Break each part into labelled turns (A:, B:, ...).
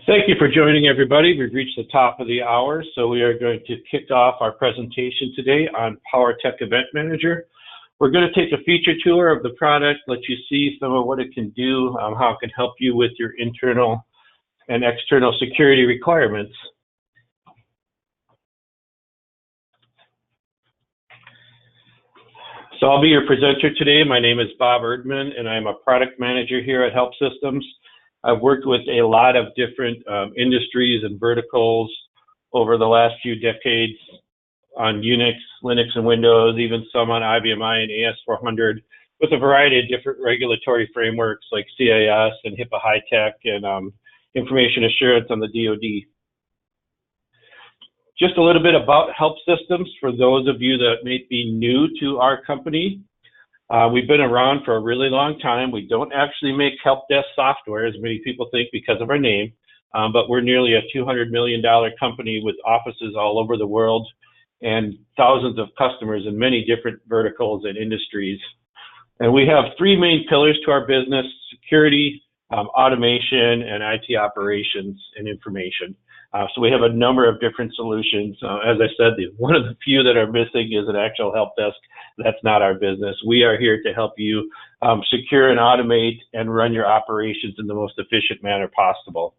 A: Thank you for joining, everybody. We've reached the top of the hour, so we are going to kick off our presentation today on Powertech Event Manager. We're going to take a feature tour of the product, let you see some of what it can do, how it can help you with your internal and external security requirements. So I'll be your presenter today. My name is Bob Erdman, and I'm a product manager here at Help Systems. I've worked with a lot of different industries and verticals over the last few decades on Unix, Linux, and Windows, even some on IBM I and AS400, with a variety of different regulatory frameworks like CIS and HIPAA High-Tech and information assurance on the DoD. Just a little bit about Help Systems for those of you that may be new to our company. We've been around for a really long time. We don't actually make help desk software, as many people think, because of our name, but we're nearly a $200 million company with offices all over the world and thousands of customers in many different verticals and industries. And we have three main pillars to our business: security, automation, and IT operations and information. So we have a number of different solutions. As I said, one of the few that are missing is an actual help desk. That's not our business. We are here to help you secure and automate and run your operations in the most efficient manner possible.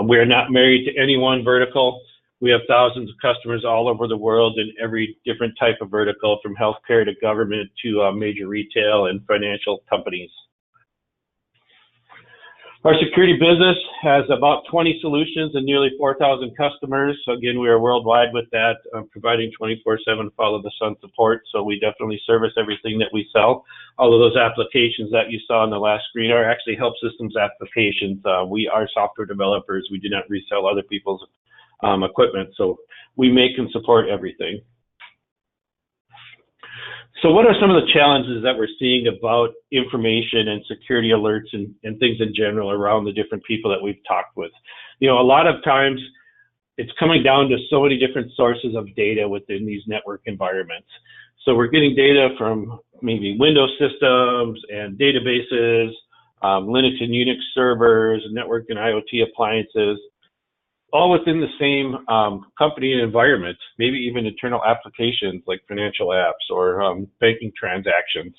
A: We are not married to any one vertical. We have thousands of customers all over the world in every different type of vertical, from healthcare to government to major retail and financial companies. Our security business has about 20 solutions and nearly 4,000 customers. So again, we are worldwide with that, providing 24/7 follow-the-sun support. So we definitely service everything that we sell. All of those applications that you saw on the last screen are actually Help Systems applications. We are software developers. We do not resell other people's equipment. So we make and support everything. So what are some of the challenges that we're seeing about information and security alerts and things in general around the different people that we've talked with? You know, a lot of times it's coming down to so many different sources of data within these network environments. So we're getting data from maybe Windows systems and databases, Linux and Unix servers, network and IoT appliances, all within the same company and environment, maybe even internal applications like financial apps or banking transactions.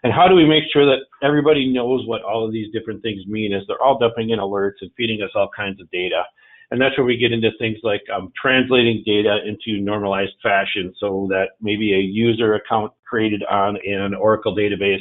A: And how do we make sure that everybody knows what all of these different things mean as they're all dumping in alerts and feeding us all kinds of data? And that's where we get into things like translating data into normalized fashion, so that maybe a user account created on an Oracle database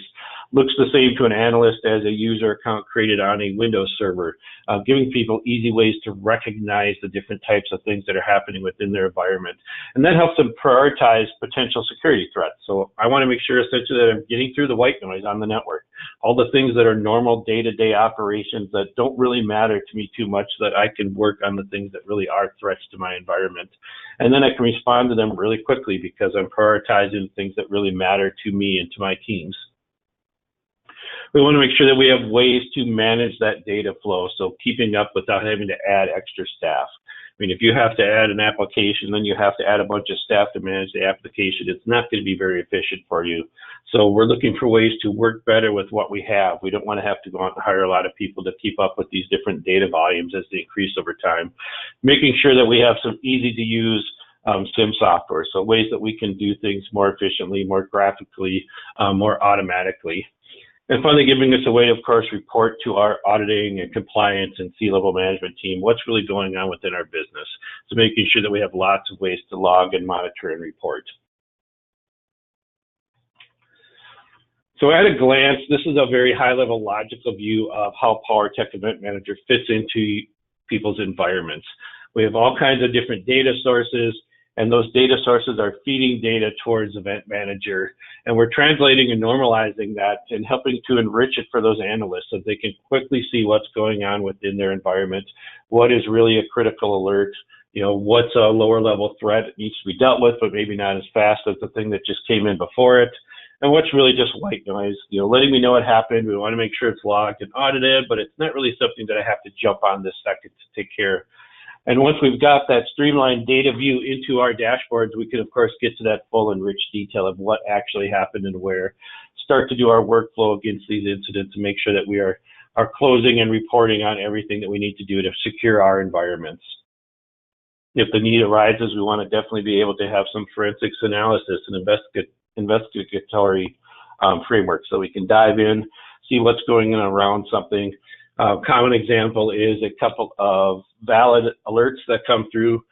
A: looks the same to an analyst as a user account created on a Windows server, giving people easy ways to recognize the different types of things that are happening within their environment. And that helps them prioritize potential security threats. So I want to make sure essentially that I'm getting through the white noise on the network, all the things that are normal day-to-day operations that don't really matter to me too much, so that I can work on the things that really are threats to my environment. And then I can respond to them really quickly because I'm prioritizing things that really matter to me and to my teams. We want to make sure that we have ways to manage that data flow, so keeping up without having to add extra staff. I mean, if you have to add an application, then you have to add a bunch of staff to manage the application. It's not going to be very efficient for you. So we're looking for ways to work better with what we have. We don't want to have to go out and hire a lot of people to keep up with these different data volumes as they increase over time. Making sure that we have some easy to use SIEM software, so ways that we can do things more efficiently, more graphically, more automatically. And finally, giving us a way to, of course, report to our auditing and compliance and C-level management team what's really going on within our business. So making sure that we have lots of ways to log and monitor and report. So at a glance, this is a very high-level logical view of how Powertech Event Manager fits into people's environments. We have all kinds of different data sources, and those data sources are feeding data towards Event Manager. And we're translating and normalizing that and helping to enrich it for those analysts so they can quickly see what's going on within their environment, what is really a critical alert, you know, what's a lower level threat that needs to be dealt with, but maybe not as fast as the thing that just came in before it, and what's really just white noise, you know, letting me know what happened. We want to make sure it's logged and audited, but it's not really something that I have to jump on this second to take care of. And once we've got that streamlined data view into our dashboards, we can, of course, get to that full and rich detail of what actually happened and where, start to do our workflow against these incidents and make sure that we are are closing and reporting on everything that we need to do to secure our environments. If the need arises, we want to definitely be able to have some forensics analysis and investigatory framework, so we can dive in, see what's going on around something. Common example is a couple of valid alerts that come through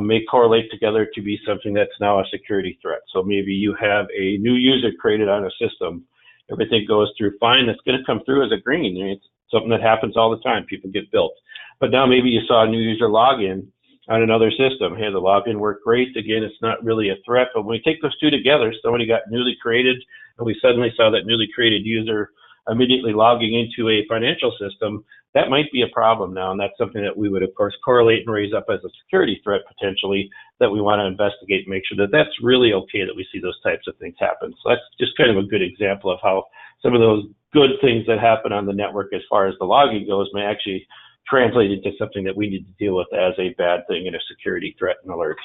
A: may correlate together to be something that's now a security threat. So maybe you have a new user created on a system. Everything goes through fine. That's going to come through as a green. It's something that happens all the time. People get built. But now maybe you saw a new user login on another system. Hey, the login worked great. Again, it's not really a threat, but when we take those two together, somebody got newly created, and we suddenly saw that newly created user immediately logging into a financial system, that might be a problem now, and that's something that we would, of course, correlate and raise up as a security threat potentially that we want to investigate and make sure that that's really okay that we see those types of things happen. So that's just kind of a good example of how some of those good things that happen on the network as far as the logging goes may actually translate into something that we need to deal with as a bad thing and a security threat and alert.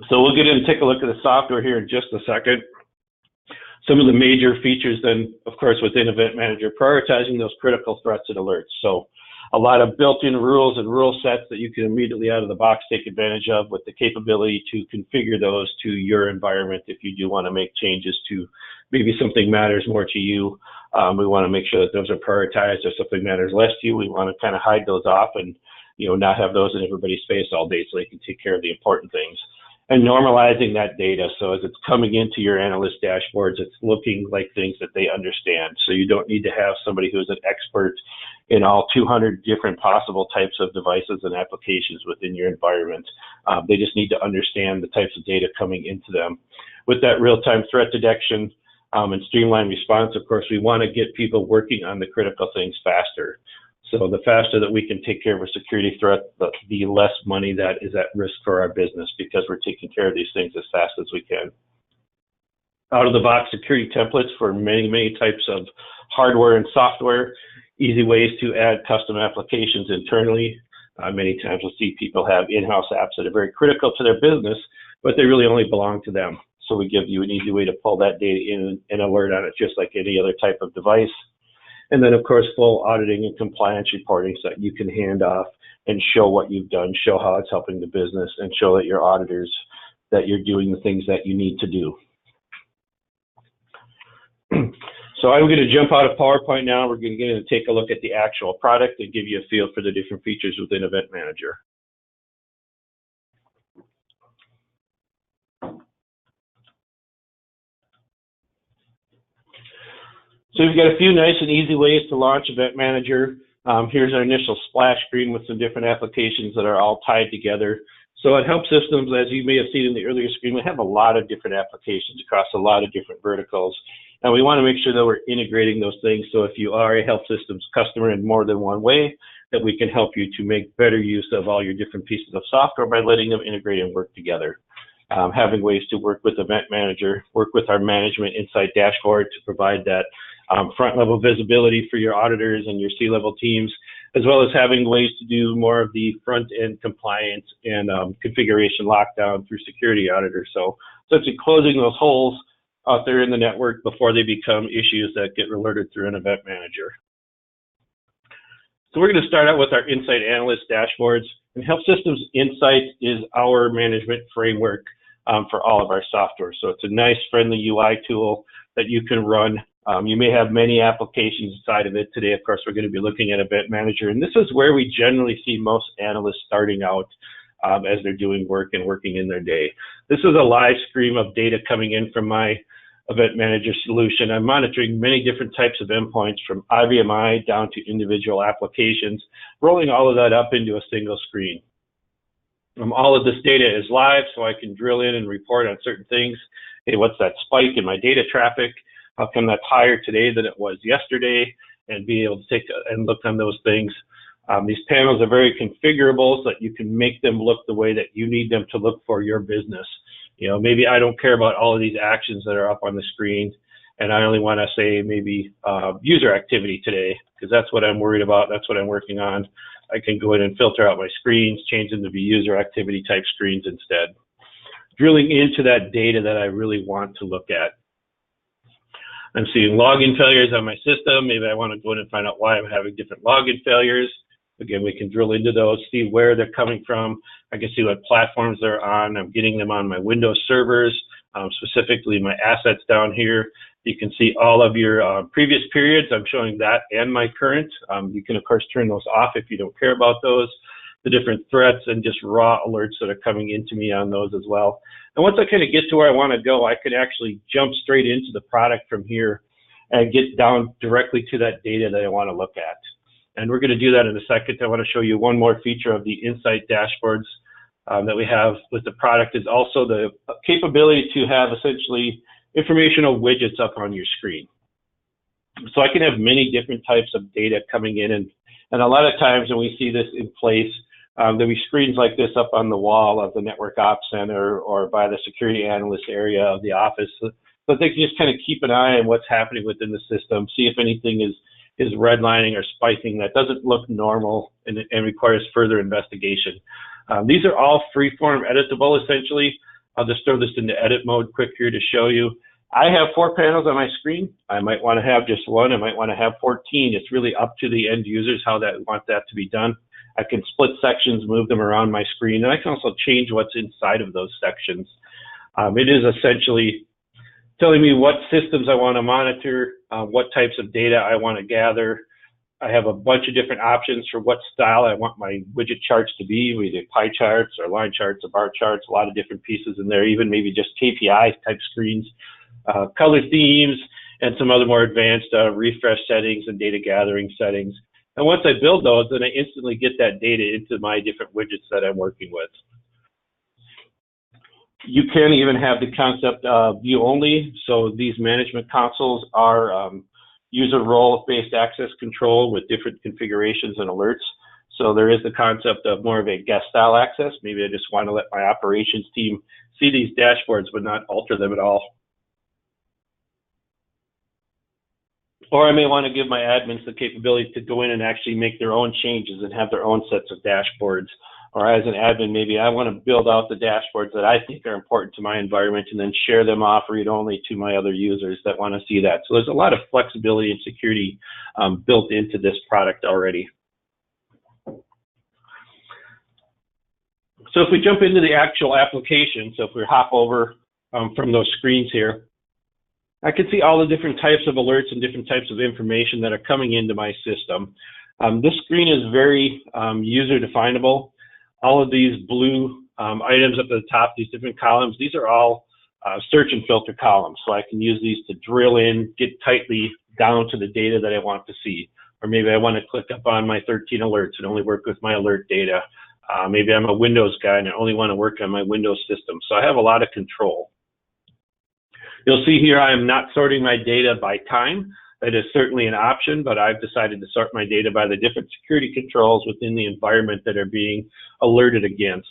A: So we'll get in and take a look at the software here in just a second. Some of the major features then, of course, within Event Manager, prioritizing those critical threats and alerts. So a lot of built-in rules and rule sets that you can immediately out of the box take advantage of with the capability to configure those to your environment if you do want to make changes to maybe something matters more to you. We want to make sure that those are prioritized. If something matters less to you, we want to kind of hide those off and not have those in everybody's face all day so they can take care of the important things. And normalizing that data, so as it's coming into your analyst dashboards, it's looking like things that they understand. So you don't need to have somebody who's an expert in all 200 different possible types of devices and applications within your environment. They just need to understand the types of data coming into them. With that real-time threat detection and streamlined response, of course, we want to get people working on the critical things faster. So the faster that we can take care of a security threat, the less money that is at risk for our business because we're taking care of these things as fast as we can. Out of the box security templates for many, many types of hardware and software, easy ways to add custom applications internally. Many times we'll see people have in-house apps that are very critical to their business, but they really only belong to them. So we give you an easy way to pull that data in and alert on it just like any other type of device. And then, of course, full auditing and compliance reporting so that you can hand off and show what you've done, show how it's helping the business, and show that your auditors that you're doing the things that you need to do. So I'm going to jump out of PowerPoint now. We're going to get in and take a look at the actual product and give you a feel for the different features within Event Manager. So we've got a few nice and easy ways to launch Event Manager. Here's our initial splash screen with some different applications that are all tied together. So at Help Systems, as you may have seen in the earlier screen, we have a lot of different applications across a lot of different verticals. And we want to make sure that we're integrating those things. So if you are a Help Systems customer in more than one way, that we can help you to make better use of all your different pieces of software by letting them integrate and work together. Having ways to work with Event Manager, work with our management insight dashboard to provide that front-level visibility for your auditors and your C-level teams, as well as having ways to do more of the front-end compliance and configuration lockdown through security auditors. So essentially closing those holes out there in the network before they become issues that get alerted through an Event Manager. So we're going to start out with our Insight Analyst dashboards. And Help Systems Insight is our management framework for all of our software. So it's a nice, friendly UI tool that you can run. You may have many applications inside of it. Today, of course, we're going to be looking at Event Manager, and this is where we generally see most analysts starting out as they're doing work and working in their day. This is a live stream of data coming in from my Event Manager solution. I'm monitoring many different types of endpoints from IVMI down to individual applications, rolling all of that up into a single screen. All of this data is live, so I can drill in and report on certain things. Hey, what's that spike in my data traffic? How come that's higher today than it was yesterday? And be able to take and look on those things. These panels are very configurable so that you can make them look the way that you need them to look for your business. Maybe I don't care about all of these actions that are up on the screen, and I only want to say maybe user activity today, because that's what I'm worried about. That's what I'm working on. I can go in and filter out my screens, change them to be user activity type screens instead. Drilling into that data that I really want to look at. I'm seeing login failures on my system. Maybe I want to go in and find out why I'm having different login failures. Again, we can drill into those, see where they're coming from. I can see what platforms they're on. I'm getting them on my Windows servers, specifically my assets down here. You can see all of your previous periods. I'm showing that and my current. You can, of course, turn those off if you don't care about those. The different threats and just raw alerts that are coming into me on those as well. And once I kind of get to where I want to go, I can actually jump straight into the product from here and get down directly to that data that I want to look at. And we're going to do that in a second. I want to show you one more feature of the Insight dashboards that we have with the product is also the capability to have essentially informational widgets up on your screen. So I can have many different types of data coming in, and a lot of times when we see this in place, there'll be screens like this up on the wall of the Network Ops Center or by the security analyst area of the office, so they can just kind of keep an eye on what's happening within the system, see if anything is redlining or spiking that doesn't look normal and requires further investigation. These are all free-form editable, essentially. I'll just throw this into edit mode quick here to show you. I have 4 panels on my screen. I might want to have just 1. I might want to have 14. It's really up to the end users how they want that to be done. I can split sections, move them around my screen, and I can also change what's inside of those sections. It is essentially telling me what systems I want to monitor, what types of data I want to gather. I have a bunch of different options for what style I want my widget charts to be. We do pie charts or line charts or bar charts, a lot of different pieces in there, even maybe just KPI type screens, color themes, and some other more advanced refresh settings and data gathering settings. And once I build those, then I instantly get that data into my different widgets that I'm working with. You can even have the concept of view only. So these management consoles are user role-based access control with different configurations and alerts. So there is the concept of more of a guest style access. Maybe I just want to let my operations team see these dashboards but not alter them at all. Or I may want to give my admins the capability to go in and actually make their own changes and have their own sets of dashboards. Or as an admin, maybe I want to build out the dashboards that I think are important to my environment and then share them off read-only to my other users that want to see that. So there's a lot of flexibility and security built into this product already. So if we jump into the actual application, so if we hop over from those screens here, I can see all the different types of alerts and different types of information that are coming into my system. This screen is very user definable. All of these blue items up at the top, these different columns, these are all search and filter columns. So I can use these to drill in, get tightly down to the data that I want to see. Or maybe I want to click up on my 13 alerts and only work with my alert data. Maybe I'm a Windows guy and I only want to work on my Windows system. So I have a lot of control. You'll see here I am not sorting my data by time. That is certainly an option, but I've decided to sort my data by the different security controls within the environment that are being alerted against.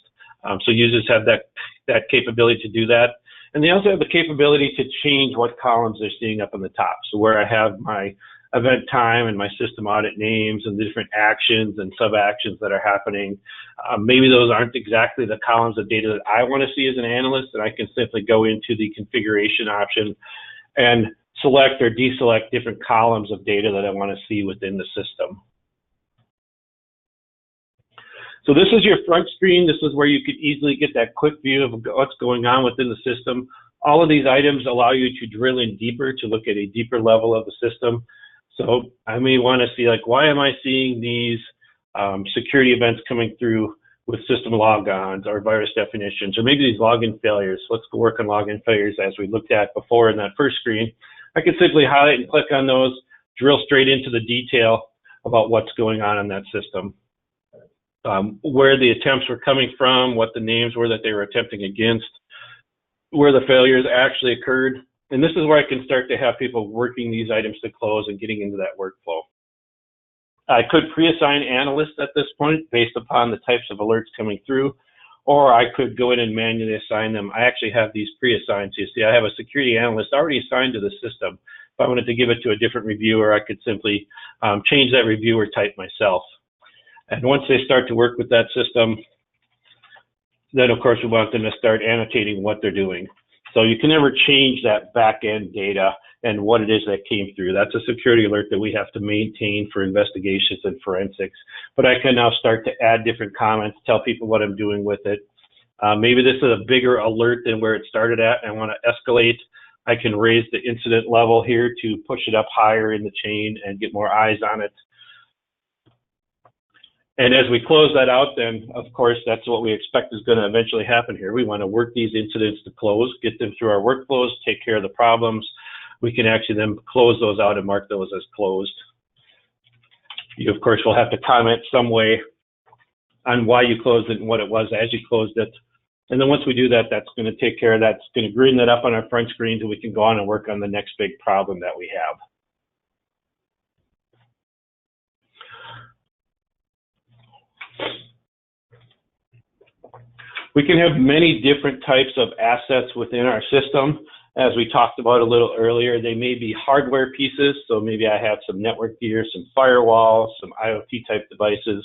A: So users have that capability to do that. And they also have the capability to change what columns they're seeing up on the top. So where I have my event time and my system audit names and the different actions and sub-actions that are happening, maybe those aren't exactly the columns of data that I want to see as an analyst, and I can simply go into the configuration option and select or deselect different columns of data that I want to see within the system. So this is your front screen. This is where you could easily get that quick view of what's going on within the system. All of these items allow you to drill in deeper, to look at a deeper level of the system. So I may want to see, like, why am I seeing these security events coming through with system logons or virus definitions, or maybe these login failures. Let's go work on login failures as we looked at before in that first screen. I can simply highlight and click on those, drill straight into the detail about what's going on in that system, where the attempts were coming from, what the names were that they were attempting against, where the failures actually occurred. And this is where I can start to have people working these items to close and getting into that workflow. I could pre-assign analysts at this point based upon the types of alerts coming through, or I could go in and manually assign them. I actually have these pre-assigned. So you see, I have a security analyst already assigned to the system. If I wanted to give it to a different reviewer, I could simply change that reviewer type myself. And once they start to work with that system, then of course we want them to start annotating what they're doing. So you can never change that back-end data and what it is that came through. That's a security alert that we have to maintain for investigations and forensics. But I can now start to add different comments, tell people what I'm doing with it. Maybe this is a bigger alert than where it started at, and I want to escalate. I can raise the incident level here to push it up higher in the chain and get more eyes on it. And as we close that out, then, of course, that's what we expect is going to eventually happen here. We want to work these incidents to close, get them through our workflows, take care of the problems. We can actually then close those out and mark those as closed. You, of course, will have to comment some way on why you closed it and what it was as you closed it. And then once we do that, that's going to take care of that. It's going to green that up on our front screen so we can go on and work on the next big problem that we have. We can have many different types of assets within our system. As we talked about a little earlier, they may be hardware pieces. So maybe I have some network gear, some firewalls, some IoT type devices.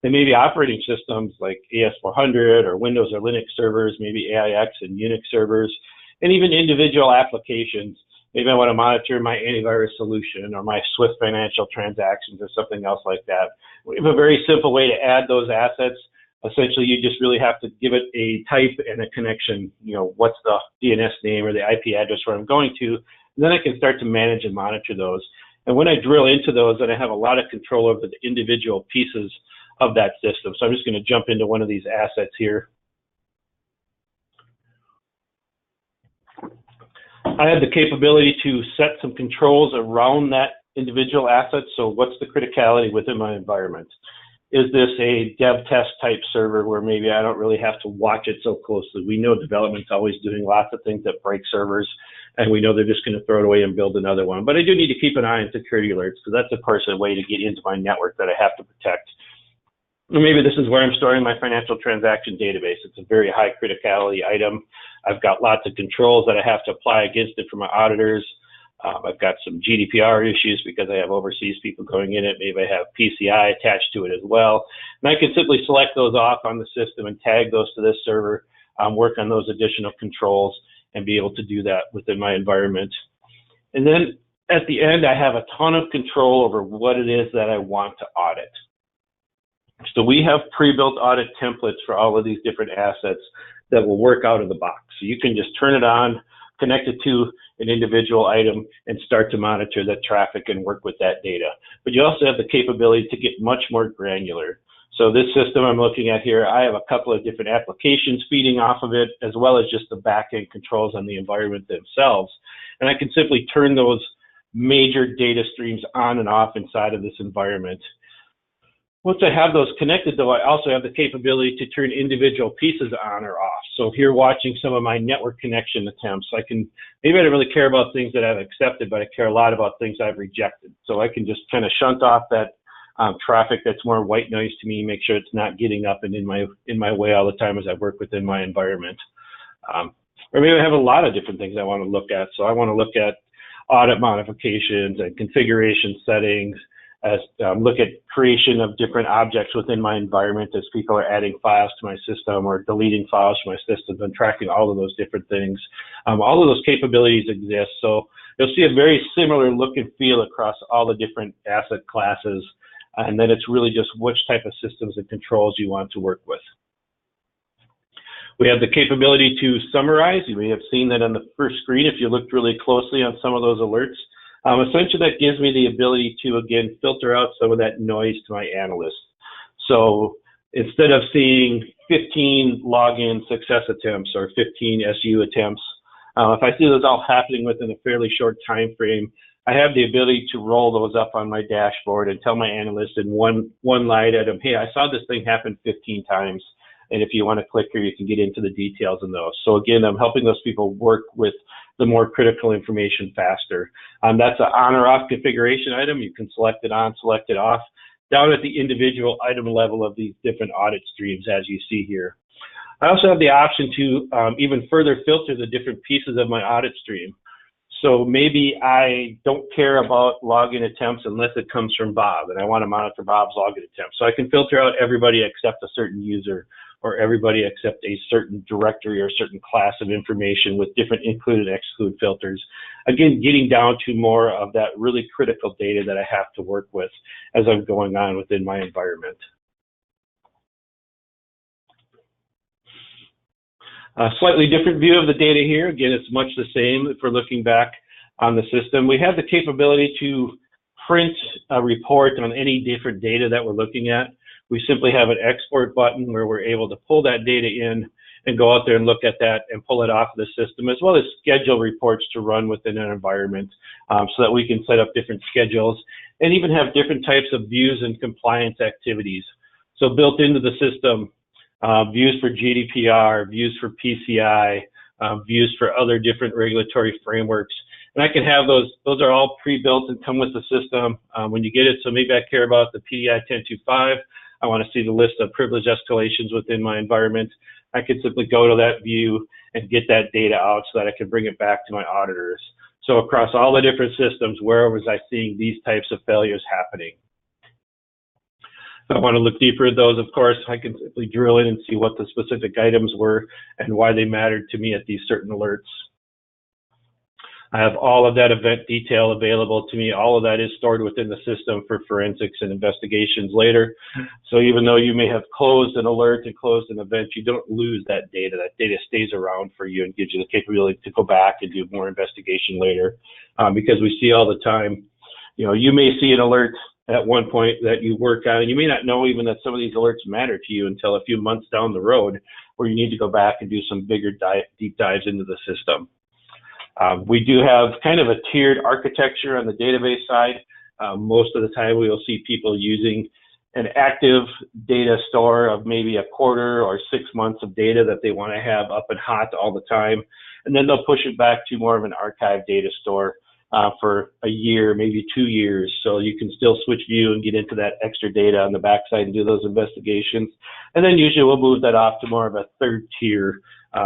A: They may be operating systems like AS400 or Windows or Linux servers, maybe AIX and Unix servers, and even individual applications. Maybe I want to monitor my antivirus solution or my Swift financial transactions or something else like that. We have a very simple way to add those assets. Essentially, you just really have to give it a type and a connection. You know, what's the DNS name or the IP address where I'm going to, and then I can start to manage and monitor those. And when I drill into those, then I have a lot of control over the individual pieces of that system. So I'm just going to jump into one of these assets here. I have the capability to set some controls around that individual asset. So what's the criticality within my environment? Is this a dev test type server where maybe I don't really have to watch it so closely? We know development's always doing lots of things that break servers, and we know they're just going to throw it away and build another one. But I do need to keep an eye on security alerts, because that's, of course, a way to get into my network that I have to protect. Or maybe this is where I'm storing my financial transaction database. It's a very high criticality item. I've got lots of controls that I have to apply against it for my auditors. I've got some GDPR issues because I have overseas people going in it. Maybe I have PCI attached to it as well. And I can simply select those off on the system and tag those to this server, work on those additional controls, and be able to do that within my environment. And then at the end, I have a ton of control over what it is that I want to audit. So we have pre-built audit templates for all of these different assets that will work out of the box. So you can just turn it on, connect it to an individual item, and start to monitor that traffic and work with that data. But you also have the capability to get much more granular. So this system I'm looking at here, I have a couple of different applications feeding off of it, as well as just the back-end controls on the environment themselves. And I can simply turn those major data streams on and off inside of this environment. Once I have those connected, though, I also have the capability to turn individual pieces on or off. So here, watching some of my network connection attempts, maybe I don't really care about things that I've accepted, but I care a lot about things I've rejected. So I can just kind of shunt off that traffic that's more white noise to me, make sure it's not getting up and in my way all the time as I work within my environment. Or maybe I have a lot of different things I want to look at. So I want to look at audit modifications and configuration settings, look at creation of different objects within my environment as people are adding files to my system or deleting files from my system, and tracking all of those different things. All of those capabilities exist. So you'll see a very similar look and feel across all the different asset classes. And then it's really just which type of systems and controls you want to work with. We have the capability to summarize. You may have seen that on the first screen if you looked really closely on some of those alerts. Essentially, that gives me the ability to, again, filter out some of that noise to my analysts. So instead of seeing 15 login success attempts or 15 SU attempts, if I see those all happening within a fairly short time frame, I have the ability to roll those up on my dashboard and tell my analyst in one line item, hey, I saw this thing happen 15 times. And if you want to click here, you can get into the details in those. So again, I'm helping those people work with the more critical information faster. That's an on or off configuration item. You can select it on, select it off, down at the individual item level of these different audit streams, as you see here. I also have the option to even further filter the different pieces of my audit stream. So maybe I don't care about login attempts unless it comes from Bob, and I want to monitor Bob's login attempts. So I can filter out everybody except a certain user or everybody except a certain directory or certain class of information with different include and exclude filters. Again, getting down to more of that really critical data that I have to work with as I'm going on within my environment. A slightly different view of the data here. Again, it's much the same if we're looking back on the system. We have the capability to print a report on any different data that we're looking at. We simply have an export button where we're able to pull that data in and go out there and look at that and pull it off of the system, as well as schedule reports to run within an environment so that we can set up different schedules and even have different types of views and compliance activities. So built into the system, views for GDPR, views for PCI, views for other different regulatory frameworks. And I can have those are all pre-built and come with the system when you get it. So maybe I care about the PDI 1025. I want to see the list of privilege escalations within my environment. I can simply go to that view and get that data out so that I can bring it back to my auditors. So across all the different systems, where was I seeing these types of failures happening? If I want to look deeper at those, of course, I can simply drill in and see what the specific items were and why they mattered to me at these certain alerts. I have all of that event detail available to me. All of that is stored within the system for forensics and investigations later. So even though you may have closed an alert and closed an event, you don't lose that data. That data stays around for you and gives you the capability to go back and do more investigation later. Because we see all the time, you may see an alert at one point that you work on, and you may not know even that some of these alerts matter to you until a few months down the road, where you need to go back and do some bigger deep dives into the system. We do have kind of a tiered architecture on the database side. Most of the time we will see people using an active data store of maybe a quarter or 6 months of data that they want to have up and hot all the time. And then they'll push it back to more of an archive data store for a year, maybe 2 years. So you can still switch view and get into that extra data on the backside and do those investigations. And then usually we'll move that off to more of a third tier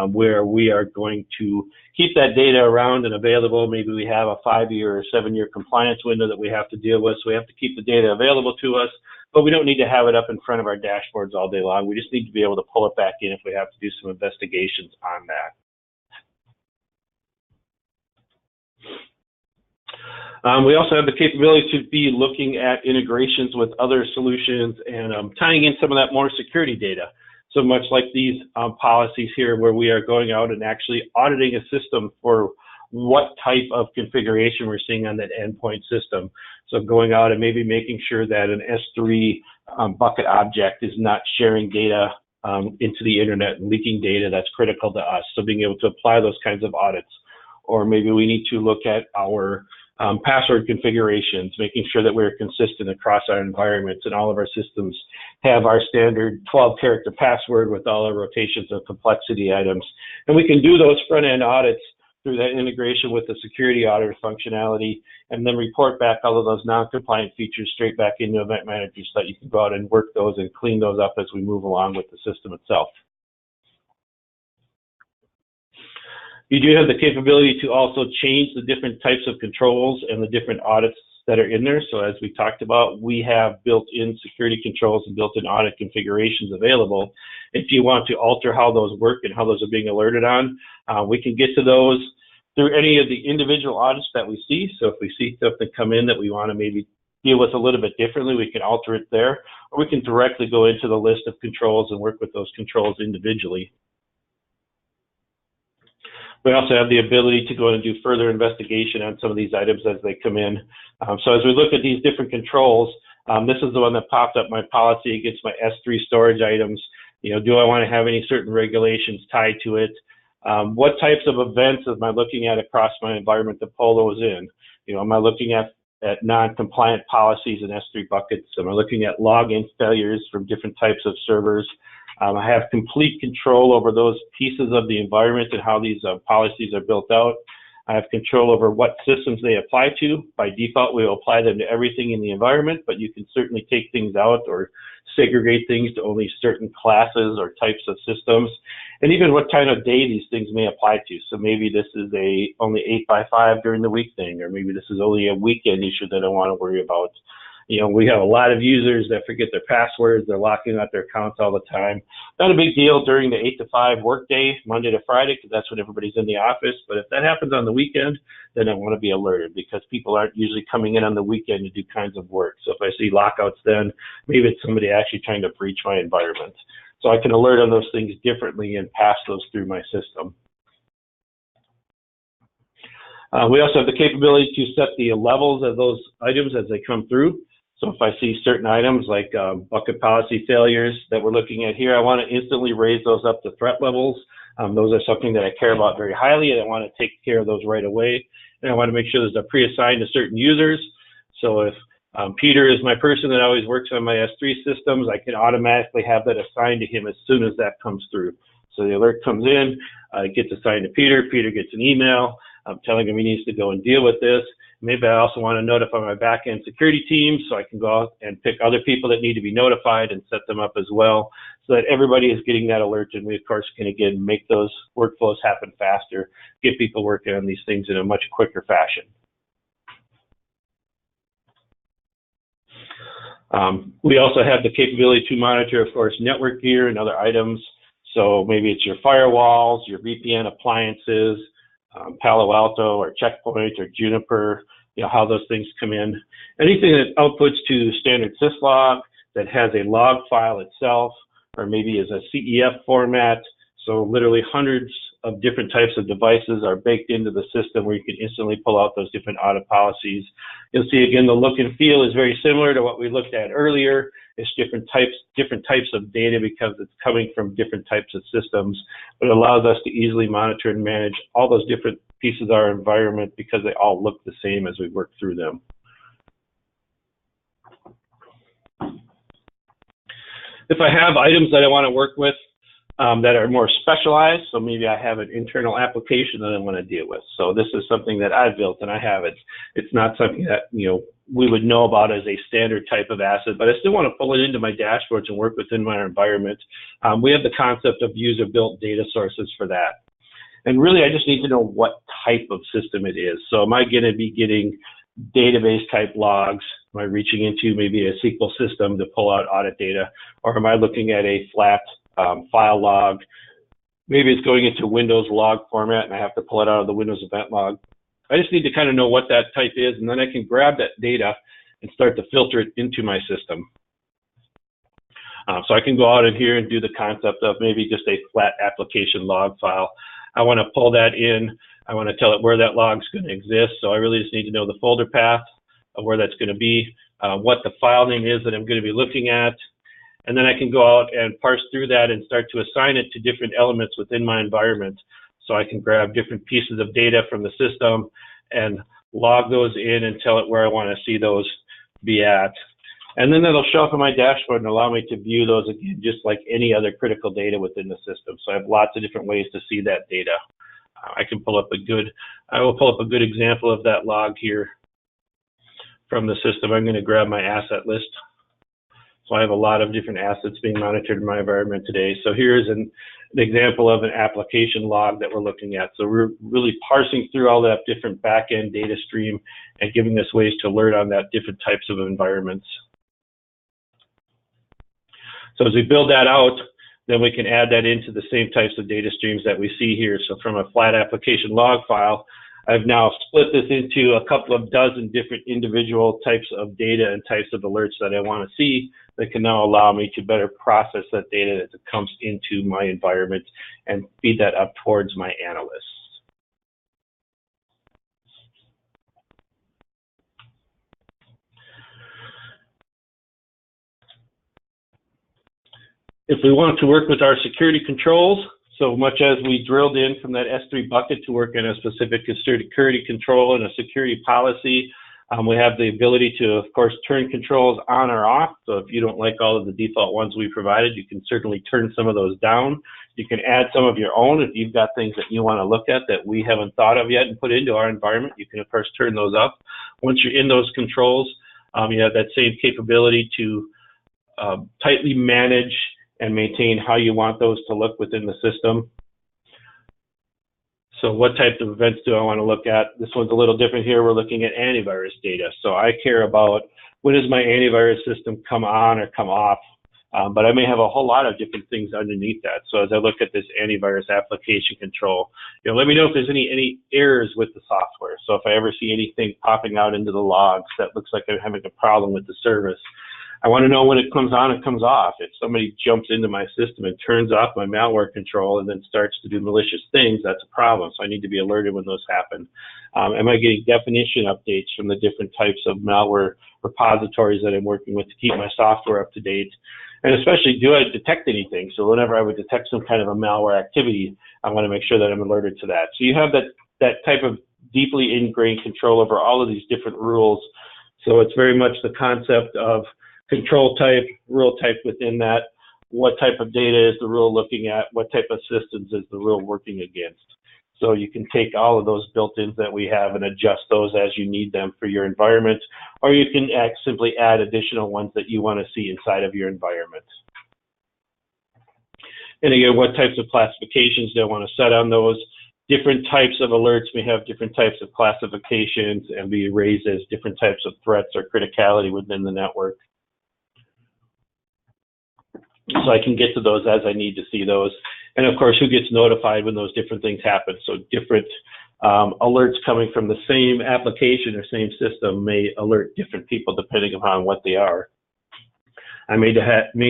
A: where we are going to keep that data around and available. Maybe we have a 5-year or 7-year compliance window that we have to deal with. So we have to keep the data available to us, but we don't need to have it up in front of our dashboards all day long. We just need to be able to pull it back in if we have to do some investigations on that. We also have the capability to be looking at integrations with other solutions and tying in some of that more security data. So much like these policies here, where we are going out and actually auditing a system for what type of configuration we're seeing on that endpoint system. So going out and maybe making sure that an S3 bucket object is not sharing data into the internet and leaking data that's critical to us. So being able to apply those kinds of audits. Or maybe we need to look at our password configurations, making sure that we're consistent across our environments, and all of our systems have our standard 12-character password with all our rotations of complexity items. And we can do those front-end audits through that integration with the security auditor functionality, and then report back all of those non-compliant features straight back into Event Manager so that you can go out and work those and clean those up as we move along with the system itself. You do have the capability to also change the different types of controls and the different audits that are in there. So as we talked about, we have built-in security controls and built-in audit configurations available. If you want to alter how those work and how those are being alerted on, we can get to those through any of the individual audits that we see. So if we see something come in that we want to maybe deal with a little bit differently, we can alter it there, or we can directly go into the list of controls and work with those controls individually. We also have the ability to go in and do further investigation on some of these items as they come in. So as we look at these different controls, this is the one that popped up, my policy against my S3 storage items. Do I want to have any certain regulations tied to it? What types of events am I looking at across my environment to pull those in? Am I looking at non-compliant policies in S3 buckets? Am I looking at login failures from different types of servers? I have complete control over those pieces of the environment and how these policies are built out. I have control over what systems they apply to. By default, we will apply them to everything in the environment, but you can certainly take things out or segregate things to only certain classes or types of systems, and even what kind of day these things may apply to. So maybe this is only 8 by 5 during the week thing, or maybe this is only a weekend issue that I want to worry about. We have a lot of users that forget their passwords. They're locking out their accounts all the time. Not a big deal during the 8 to 5 workday, Monday to Friday, because that's when everybody's in the office. But if that happens on the weekend, then I want to be alerted, because people aren't usually coming in on the weekend to do kinds of work. So if I see lockouts, then maybe it's somebody actually trying to breach my environment. So I can alert on those things differently and pass those through my system. We also have the capability to set the levels of those items as they come through. So if I see certain items like bucket policy failures that we're looking at here, I want to instantly raise those up to threat levels. Those are something that I care about very highly, and I want to take care of those right away. And I want to make sure those are pre-assigned to certain users. So if Peter is my person that always works on my S3 systems, I can automatically have that assigned to him as soon as that comes through. So the alert comes in, it gets assigned to Peter. Peter gets an email telling him he needs to go and deal with this. Maybe I also want to notify my back-end security team, so I can go out and pick other people that need to be notified and set them up as well, so that everybody is getting that alert. And we, of course, can, again, make those workflows happen faster, get people working on these things in a much quicker fashion. We also have the capability to monitor, of course, network gear and other items. So maybe it's your firewalls, your VPN appliances, Palo Alto or Checkpoint or Juniper, how those things come in. Anything that outputs to standard syslog that has a log file itself, or maybe is a CEF format. So literally hundreds of different types of devices are baked into the system where you can instantly pull out those different audit policies. You'll see, again, the look and feel is very similar to what we looked at earlier. It's different types of data because it's coming from different types of systems, but it allows us to easily monitor and manage all those different pieces of our environment because they all look the same as we work through them. If I have items that I want to work with that are more specialized, so maybe I have an internal application that I want to deal with. So this is something that I've built and I have it. It's not something that we would know about as a standard type of asset, but I still want to pull it into my dashboards and work within my environment. We have the concept of user-built data sources for that. And really, I just need to know what type of system it is. So am I going to be getting database type logs? Am I reaching into maybe a SQL system to pull out audit data? Or am I looking at a flat file log? Maybe it's going into Windows log format and I have to pull it out of the Windows event log. I just need to kind of know what that type is, and then I can grab that data and start to filter it into my system. So I can go out in here and do the concept of maybe just a flat application log file. I want to pull that in. I want to tell it where that log's going to exist. So I really just need to know the folder path of where that's going to be, what the file name is that I'm going to be looking at. And then I can go out and parse through that and start to assign it to different elements within my environment. So I can grab different pieces of data from the system and log those in and tell it where I want to see those be at. And then it'll show up in my dashboard and allow me to view those again, just like any other critical data within the system. So I have lots of different ways to see that data. I will pull up a good example of that log here from the system. I'm going to grab my asset list. So I have a lot of different assets being monitored in my environment today. So here's an example of an application log that we're looking at. So we're really parsing through all that different back-end data stream and giving us ways to alert on that different types of environments. So as we build that out, then we can add that into the same types of data streams that we see here. So from a flat application log file, I've now split this into a couple of dozen different individual types of data and types of alerts that I want to see that can now allow me to better process that data as it comes into my environment and feed that up towards my analysts. If we want to work with our security controls, so much as we drilled in from that S3 bucket to work in a specific security control and a security policy, we have the ability to, of course, turn controls on or off. So if you don't like all of the default ones we provided, you can certainly turn some of those down. You can add some of your own if you've got things that you want to look at that we haven't thought of yet and put into our environment. You can, of course, turn those up. Once you're in those controls, you have that same capability to tightly manage and maintain how you want those to look within the system. So what type of events do I want to look at? This one's a little different here. We're looking at antivirus data. So I care about when does my antivirus system come on or come off, but I may have a whole lot of different things underneath that. So as I look at this antivirus application control, let me know if there's any errors with the software. So if I ever see anything popping out into the logs that looks like I'm having a problem with the service, I want to know when it comes on and comes off. If somebody jumps into my system and turns off my malware control and then starts to do malicious things, that's a problem. So I need to be alerted when those happen. Am I getting definition updates from the different types of malware repositories that I'm working with to keep my software up to date? And especially, do I detect anything? So whenever I would detect some kind of a malware activity, I want to make sure that I'm alerted to that. So you have that type of deeply ingrained control over all of these different rules. So it's very much the concept of control type, rule type within that. What type of data is the rule looking at? What type of systems is the rule working against? So you can take all of those built-ins that we have and adjust those as you need them for your environment, or you can simply add additional ones that you want to see inside of your environment. And again, what types of classifications do I want to set on those? Different types of alerts may have different types of classifications and be raised as different types of threats or criticality within the network. So I can get to those as I need to see those. And of course, who gets notified when those different things happen. So different alerts coming from the same application or same system may alert different people depending upon what they are. I may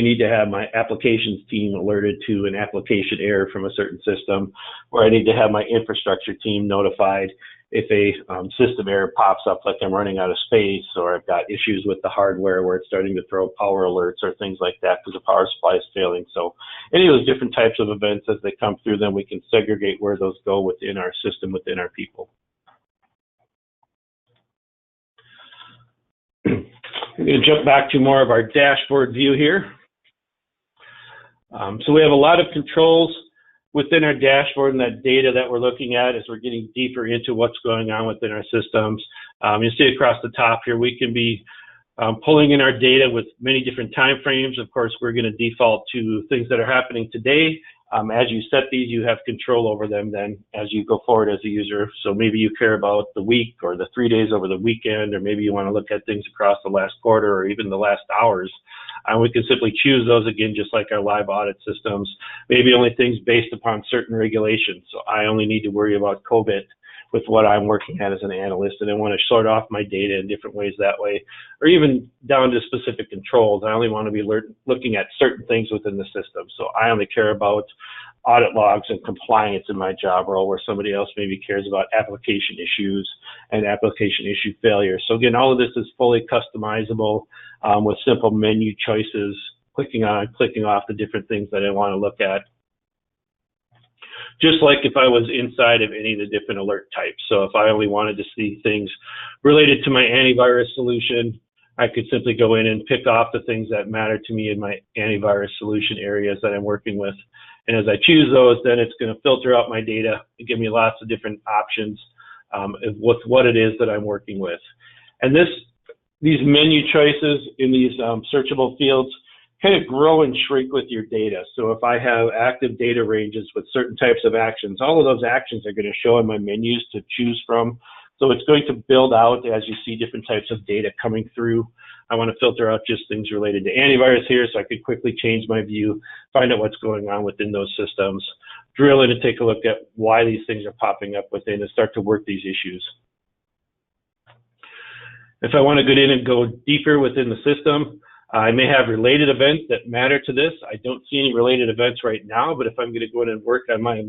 A: need to have my applications team alerted to an application error from a certain system, or I need to have my infrastructure team notified if a system error pops up, like I'm running out of space, or I've got issues with the hardware where it's starting to throw power alerts or things like that because the power supply is failing. So any of those different types of events as they come through, then we can segregate where those go within our system, within our people. I'm going to jump back to more of our dashboard view here. So we have a lot of controls within our dashboard and that data that we're looking at as we're getting deeper into what's going on within our systems. You see across the top here, we can be pulling in our data with many different time frames. Of course, we're going to default to things that are happening today. As you set these, you have control over them then as you go forward as a user. So maybe you care about the week or the 3 days over the weekend, or maybe you want to look at things across the last quarter or even the last hours. We can simply choose those again, just like our live audit systems, maybe only things based upon certain regulations. So I only need to worry about COVID with what I'm working at as an analyst, and I want to sort off my data in different ways that way, or even down to specific controls. I only want to be looking at certain things within the system. So I only care about audit logs and compliance in my job role, where somebody else maybe cares about application issues and application issue failure. So again, all of this is fully customizable with simple menu choices, clicking on, clicking off the different things that I want to look at. Just like if I was inside of any of the different alert types. So if I only wanted to see things related to my antivirus solution, I could simply go in and pick off the things that matter to me in my antivirus solution areas that I'm working with. And as I choose those, then it's going to filter out my data and give me lots of different options with what it is that I'm working with. And these menu choices in these searchable fields kind of grow and shrink with your data. So if I have active data ranges with certain types of actions, all of those actions are going to show in my menus to choose from. So it's going to build out as you see different types of data coming through. I want to filter out just things related to antivirus here, so I could quickly change my view, find out what's going on within those systems, drill in and take a look at why these things are popping up within and start to work these issues. If I want to get in and go deeper within the system, I may have related events that matter to this. I don't see any related events right now, but if I'm going to go in and work on my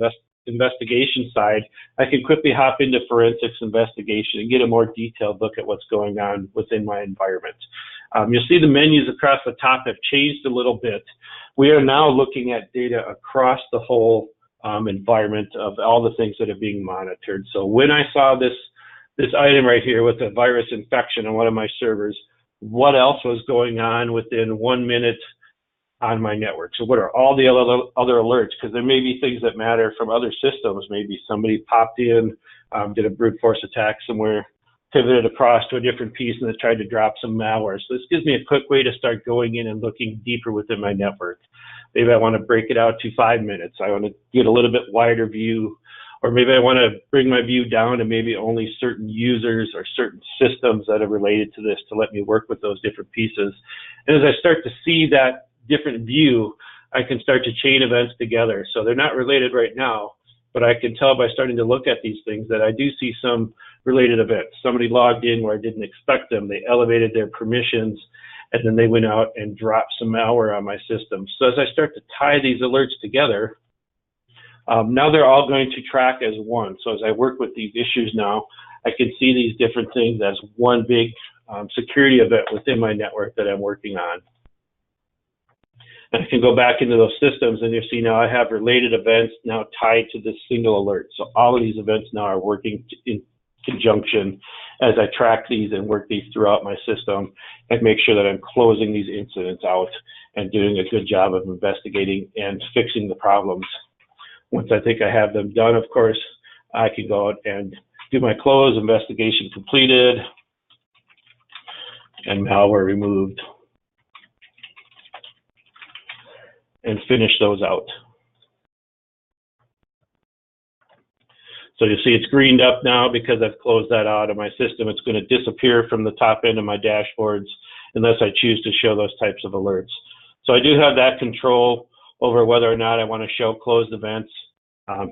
A: investigation side, I can quickly hop into forensics investigation and get a more detailed look at what's going on within my environment. You'll see the menus across the top have changed a little bit. We are now looking at data across the whole environment of all the things that are being monitored. So when I saw this item right here with a virus infection on one of my servers, what else was going on within 1 minute on my network? So what are all the other alerts? Because there may be things that matter from other systems. Maybe somebody popped in, did a brute force attack somewhere, pivoted across to a different piece, and then tried to drop some malware. So this gives me a quick way to start going in and looking deeper within my network. Maybe I want to break it out to 5 minutes. I want to get a little bit wider view or maybe I want to bring my view down to maybe only certain users or certain systems that are related to this to let me work with those different pieces. And as I start to see that different view, I can start to chain events together. So they're not related right now, but I can tell by starting to look at these things that I do see some related events. Somebody logged in where I didn't expect them. They elevated their permissions, and then they went out and dropped some malware on my system. So as I start to tie these alerts together, now they're all going to track as one. So as I work with these issues now, I can see these different things as one big security event within my network that I'm working on. And I can go back into those systems, and you'll see now I have related events now tied to this single alert. So all of these events now are working in conjunction as I track these and work these throughout my system and make sure that I'm closing these incidents out and doing a good job of investigating and fixing the problems. Once I think I have them done, of course, I can go out and do my close, investigation completed, and malware removed, and finish those out. So you see it's greened up now because I've closed that out of my system. It's going to disappear from the top end of my dashboards unless I choose to show those types of alerts. So I do have that control over whether or not I want to show closed events.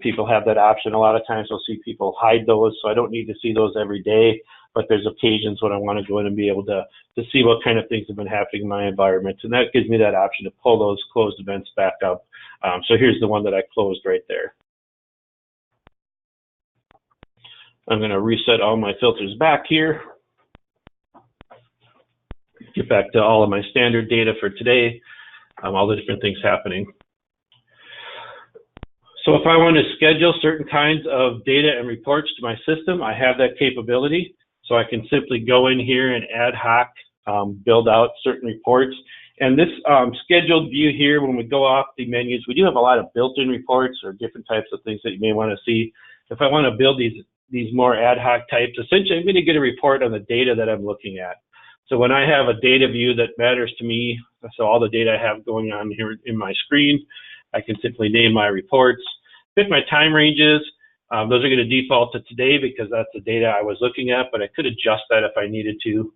A: People have that option. A lot of times we'll see people hide those, so I don't need to see those every day, but there's occasions when I want to go in and be able to see what kind of things have been happening in my environment, and that gives me that option to pull those closed events back up. So here's the one that I closed right there. I'm going to reset all my filters back here, get back to all of my standard data for today, all the different things happening. So if I want to schedule certain kinds of data and reports to my system, I have that capability. So I can simply go in here and ad hoc build out certain reports. And this scheduled view here, when we go off the menus, we do have a lot of built-in reports or different types of things that you may want to see. If I want to build these more ad hoc types, essentially I'm going to get a report on the data that I'm looking at. So when I have a data view that matters to me, so all the data I have going on here in my screen, I can simply name my reports, pick my time ranges. Those are going to default to today because that's the data I was looking at, but I could adjust that if I needed to.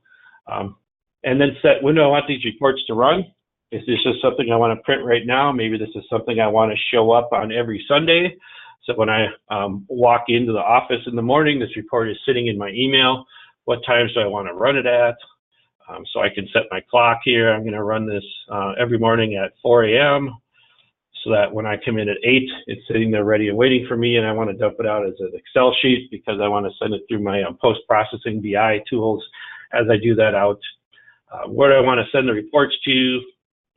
A: And then set when do I want these reports to run. Is this just something I want to print right now? Maybe this is something I want to show up on every Sunday. So when I walk into the office in the morning, this report is sitting in my email. What times do I want to run it at? So I can set my clock here. I'm going to run this every morning at 4 a.m. so that when I come in at 8, it's sitting there ready and waiting for me, and I want to dump it out as an Excel sheet because I want to send it through my post-processing BI tools as I do that out. Where do I want to send the reports to?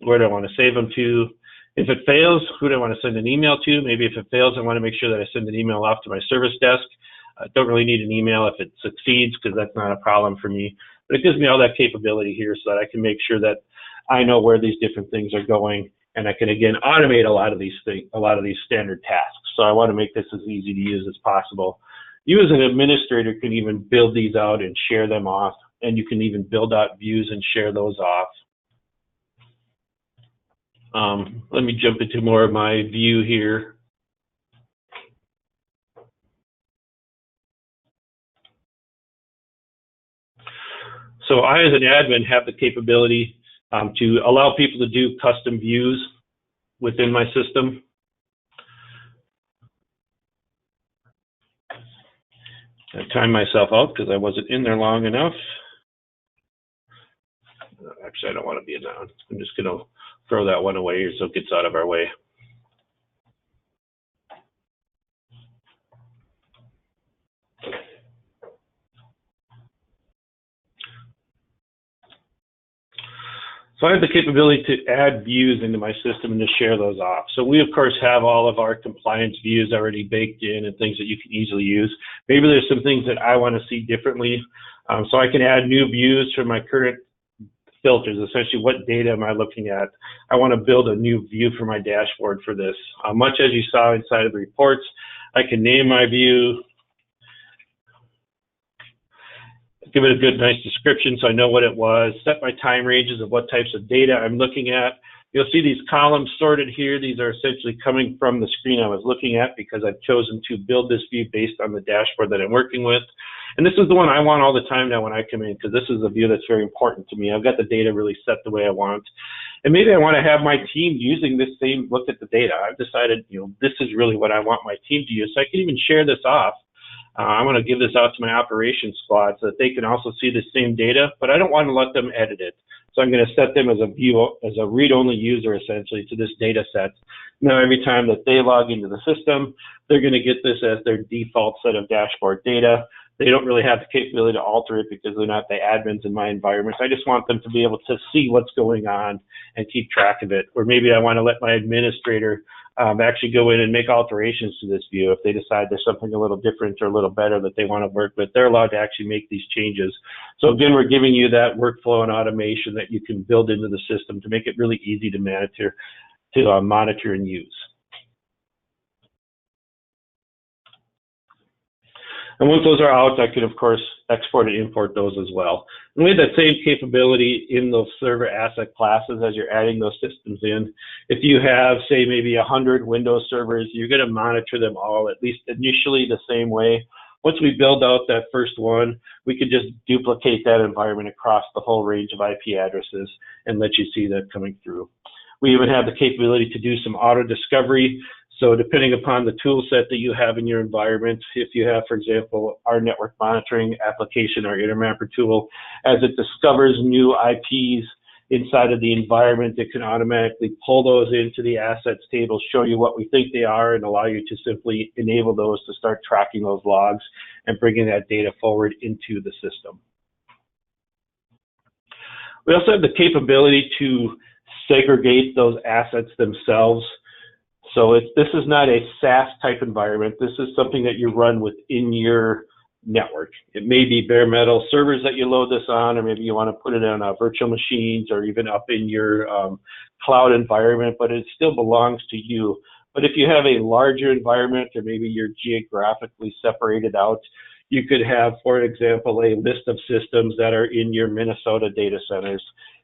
A: Where do I want to save them to? If it fails, who do I want to send an email to? Maybe if it fails, I want to make sure that I send an email off to my service desk. I don't really need an email if it succeeds because that's not a problem for me. But it gives me all that capability here so that I can make sure that I know where these different things are going, and I can again automate a lot of these things, a lot of these standard tasks. So I want to make this as easy to use as possible. You as an administrator can even build these out and share them off, and you can even build out views and share those off. Let me jump into more of my view here. So I, as an admin, have the capability to allow people to do custom views within my system. I timed myself out because I wasn't in there long enough. Actually, I don't want to be in that one. I'm just going to throw that one away so it gets out of our way. So I have the capability to add views into my system and to share those off. So we, of course, have all of our compliance views already baked in and things that you can easily use. Maybe there's some things that I want to see differently. So I can add new views for my current filters. Essentially, what data am I looking at? I want to build a new view for my dashboard for this. Much as you saw inside of the reports, I can name my view, give it a good, nice description so I know what it was, set my time ranges of what types of data I'm looking at. You'll see these columns sorted here. These are essentially coming from the screen I was looking at because I've chosen to build this view based on the dashboard that I'm working with. And this is the one I want all the time now when I come in, because this is a view that's very important to me. I've got the data really set the way I want. And maybe I want to have my team using this same look at the data. I've decided, this is really what I want my team to use. So I can even share this off. I want to give this out to my operations squad so that they can also see the same data, but I don't want to let them edit it. So I'm going to set them as a view, as a read-only user essentially to this data set. Now every time that they log into the system, they're going to get this as their default set of dashboard data. They don't really have the capability to alter it because they're not the admins in my environment. I just want them to be able to see what's going on and keep track of it. Or maybe I want to let my administrator actually go in and make alterations to this view. If they decide there's something a little different or a little better that they want to work with, they're allowed to actually make these changes. So again, we're giving you that workflow and automation that you can build into the system to make it really easy to monitor and use. And once those are out, I can, of course, export and import those as well. And we have that same capability in those server asset classes as you're adding those systems in. If you have, say, maybe 100 Windows servers, you're going to monitor them all, at least initially, the same way. Once we build out that first one, we can just duplicate that environment across the whole range of IP addresses and let you see that coming through. We even have the capability to do some auto discovery. So depending upon the tool set that you have in your environment, if you have, for example, our network monitoring application, our Intermapper tool, as it discovers new IPs inside of the environment, it can automatically pull those into the assets table, show you what we think they are, and allow you to simply enable those to start tracking those logs and bringing that data forward into the system. We also have the capability to segregate those assets themselves. So this is not a SaaS type environment. This is something that you run within your network. It may be bare metal servers that you load this on, or maybe you want to put it on virtual machines or even up in your cloud environment, but it still belongs to you. But if you have a larger environment, or maybe you're geographically separated out, you could have, for example, a list of systems that are in your Minnesota data centers.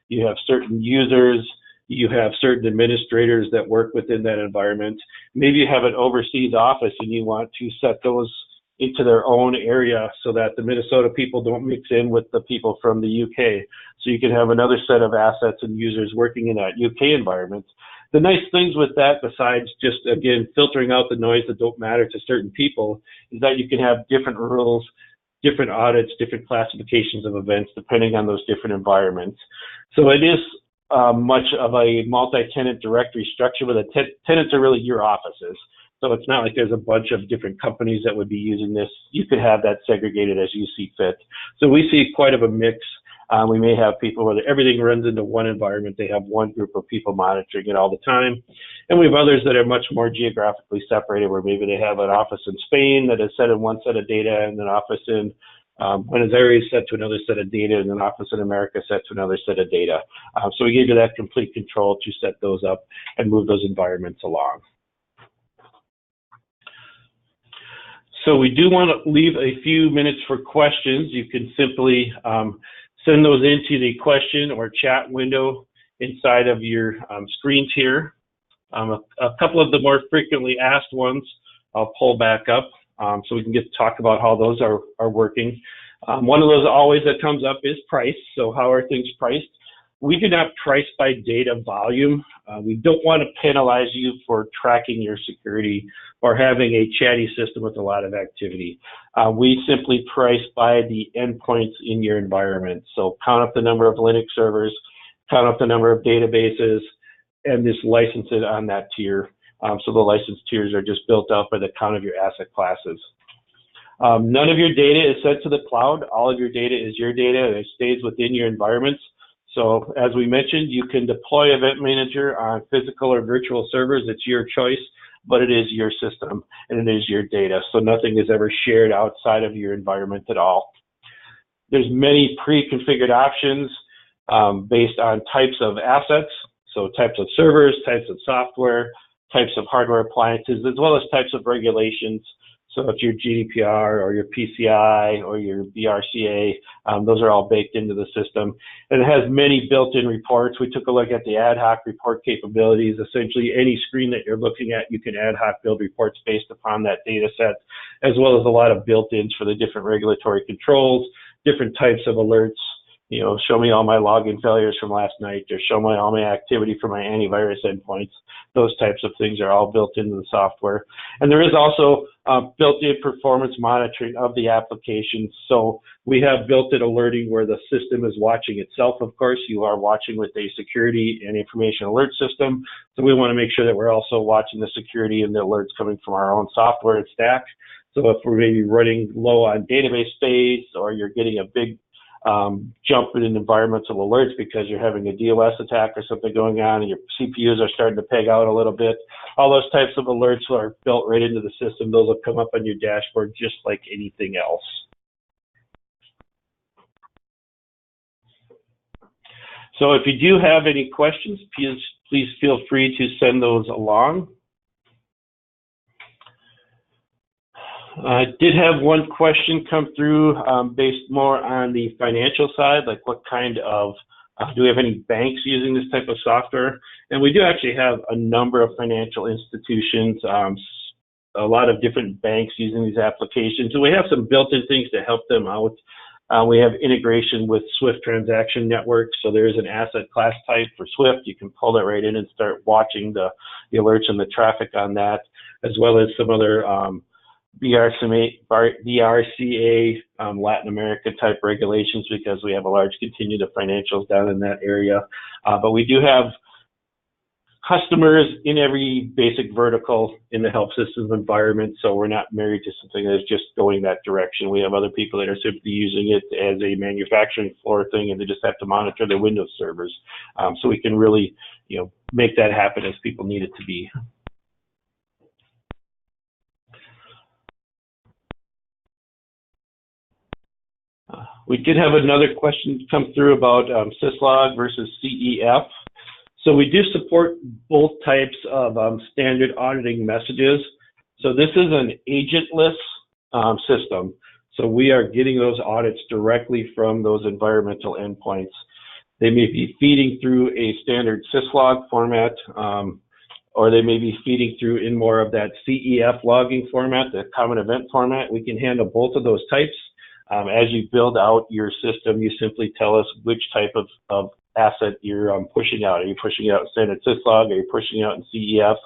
A: You have certain users, you have certain administrators that work within that environment. Maybe you have an overseas office and you want to set those into their own area so that the Minnesota people don't mix in with the people from the UK. So you can have another set of assets and users working in that UK environment. The nice things with that, besides just, again, filtering out the noise that don't matter to certain people, is that you can have different rules, different audits, different classifications of events, depending on those different environments. So it is much of a multi-tenant directory structure where the tenants are really your offices. So it's not like there's a bunch of different companies that would be using this. You could have that segregated as you see fit. So we see quite of a mix. We may have people where everything runs into one environment. They have one group of people monitoring it all the time. And we have others that are much more geographically separated, where maybe they have an office in Spain that is set in one set of data, and an office in Buenos Aires set to another set of data, and an office in America set to another set of data. So we give you that complete control to set those up and move those environments along. So we do want to leave a few minutes for questions. You can simply send those into the question or chat window inside of your screens here. A couple of the more frequently asked ones I'll pull back up so we can get to talk about how those are working. One of those always that comes up is price. So how are things priced? We do not price by data volume. We don't want to penalize you for tracking your security or having a chatty system with a lot of activity. We simply price by the endpoints in your environment. So count up the number of Linux servers, count up the number of databases, and just license it on that tier. So the license tiers are just built out by the count of your asset classes. None of your data is sent to the cloud. All of your data is your data, and it stays within your environments. So as we mentioned, you can deploy Event Manager on physical or virtual servers. It's your choice, but it is your system and it is your data. So nothing is ever shared outside of your environment at all. There's many pre-configured options based on types of assets. So types of servers, types of software, types of hardware appliances, as well as types of regulations. So if your GDPR or your PCI or your BRCA, those are all baked into the system. And it has many built-in reports. We took a look at the ad hoc report capabilities. Essentially, any screen that you're looking at, you can ad hoc build reports based upon that data set, as well as a lot of built-ins for the different regulatory controls, different types of alerts. You know, show me all my login failures from last night, or show me all my activity for my antivirus endpoints. Those types of things are all built into the software. And there is also built-in performance monitoring of the application. So we have built-in alerting where the system is watching itself. Of course, you are watching with a security and information alert system. So we want to make sure that we're also watching the security and the alerts coming from our own software and stack. So if we're maybe running low on database space, or you're getting a big jump in environmental alerts because you're having a DOS attack or something going on and your CPUs are starting to peg out a little bit, all those types of alerts are built right into the system. Those will come up on your dashboard just like anything else. So if you do have any questions, please feel free to send those along. I did have one question come through based more on the financial side, like what kind of, do we have any banks using this type of software? And we do actually have a number of financial institutions, a lot of different banks using these applications. So we have some built-in things to help them out. We have integration with Swift transaction network. So there is an asset class type for Swift. You can pull that right in and start watching the alerts and the traffic on that, as well as some other BRCA Latin America type regulations, because we have a large contingent of financials down in that area. But we do have customers in every basic vertical in the health systems environment, so we're not married to something that's just going that direction. We have other people that are simply using it as a manufacturing floor thing, and they just have to monitor their Windows servers. So we can really, you know, make that happen as people need it to be. We did have another question come through about syslog versus CEF. So we do support both types of standard auditing messages. So this is an agentless system. So we are getting those audits directly from those environmental endpoints. They may be feeding through a standard syslog format, or they may be feeding through in more of that CEF logging format, the common event format. We can handle both of those types. As you build out your system, you simply tell us which type of asset you're pushing out. Are you pushing out standard syslog? Are you pushing out in CEF?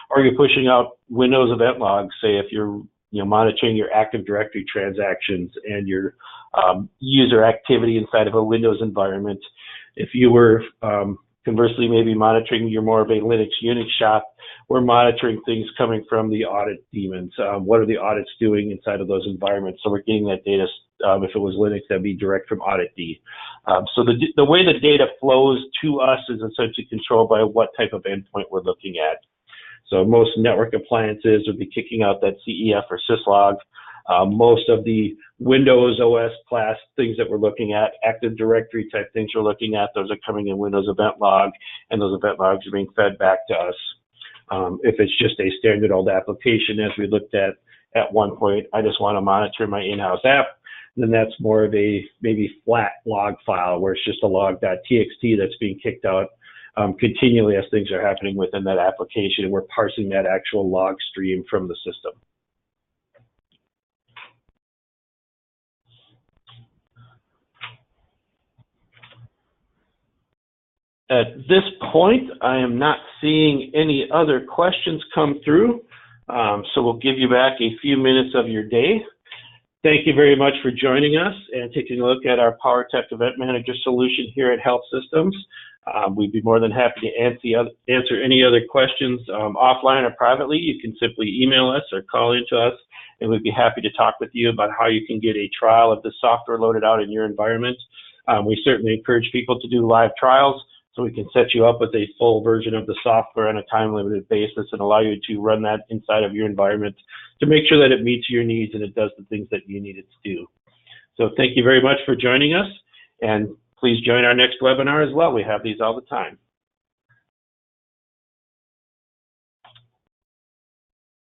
A: Or are you pushing out Windows event logs? Say if you're monitoring your Active Directory transactions and your user activity inside of a Windows environment. If you were conversely maybe monitoring, you're more of a Linux Unix shop, we're monitoring things coming from the audit daemons. What are the audits doing inside of those environments? So we're getting that data. If it was Linux, that'd be direct from Audit D. So the way the data flows to us is essentially controlled by what type of endpoint we're looking at. So most network appliances would be kicking out that CEF or syslog. Most of the Windows OS class things that we're looking at, Active Directory type things we're looking at, those are coming in Windows event log, and those event logs are being fed back to us. If it's just a standard old application, as we looked at one point, I just want to monitor my in-house app, then that's more of a maybe flat log file where it's just a log.txt that's being kicked out continually as things are happening within that application, and we're parsing that actual log stream from the system. At this point, I am not seeing any other questions come through, so we'll give you back a few minutes of your day. Thank you very much for joining us and taking a look at our Powertech Event Manager solution here at Health Systems. We'd be more than happy to answer any other questions offline or privately. You can simply email us or call into us, and we'd be happy to talk with you about how you can get a trial of the software loaded out in your environment. We certainly encourage people to do live trials, so we can set you up with a full version of the software on a time-limited basis and allow you to run that inside of your environment to make sure that it meets your needs and it does the things that you need it to do. So thank you very much for joining us, and please join our next webinar as well. We have these all the time.